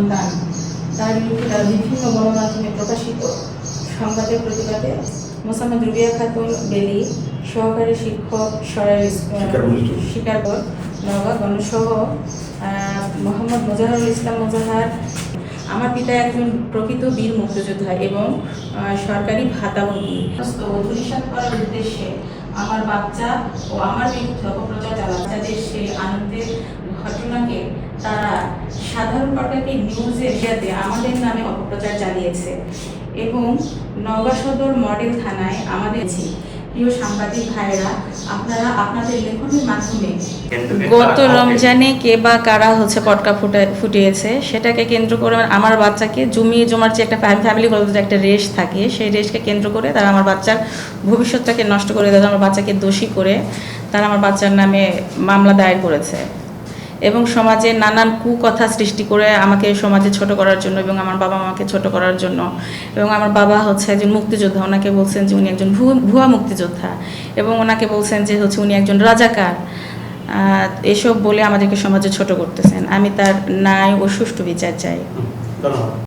সন্তান তার বিরুদ্ধে বিভিন্ন গণমাধ্যমে প্রকাশিত সংবাদের প্রতিবাদে মোসাম্মদ রুবিয়া খাতুন বেলি, সহকারী শিক্ষক শিকারপুর নওগাঁ গণসহ মোহাম্মদ মোজাহারুল ইসলাম মোজাহার। আমার পিতা একজন প্রকৃত বীর মুক্তিযোদ্ধা এবং সরকারি ভাতাভোগী। ধূলিসাৎ করার উদ্দেশ্যে আমার বাচ্চা ও আমার বিরুদ্ধে অপপ্রচার চালাচ্ছে। সেই আনন্দের ঘটনাকে তারা সাধারণ পাঠকের নিউজের সাথে আমাদের নামে অপপ্রচার চালিয়েছে এবং নওগাঁ সদর মডেল থানায় আমাদের প্রিয় সাংবাদিক ভাইরা, আপনারা আপনাদের লেখনের মাধ্যমে গত রমজানে কে বা কারা পটকা ফুটিয়েছে সেটাকে কেন্দ্র করে আমার বাচ্চাকে জমার যে একটা ফ্যামিলি বলতে যে একটা রেশ থাকে, সেই রেশকে কেন্দ্র করে তারা আমার বাচ্চার ভবিষ্যৎটাকে নষ্ট করে দেয়। আমার বাচ্চাকে দোষী করে তারা আমার বাচ্চার নামে মামলা দায়ের করেছে এবং সমাজে নানান কুকথা সৃষ্টি করে আমাকে সমাজে ছোট করার জন্য এবং আমার বাবা মাকে ছোট করার জন্য। এবং আমার বাবা একজন মুক্তিযোদ্ধা, ওনাকে বলছেন যে উনি একজন ভুয়া মুক্তিযোদ্ধা এবং ওনাকে বলছেন যে উনি একজন রাজাকার। এসব বলে আমাদেরকে সমাজে ছোট করতেছেন। আমি তার ন্যায় ও সুষ্ঠু বিচার চাই।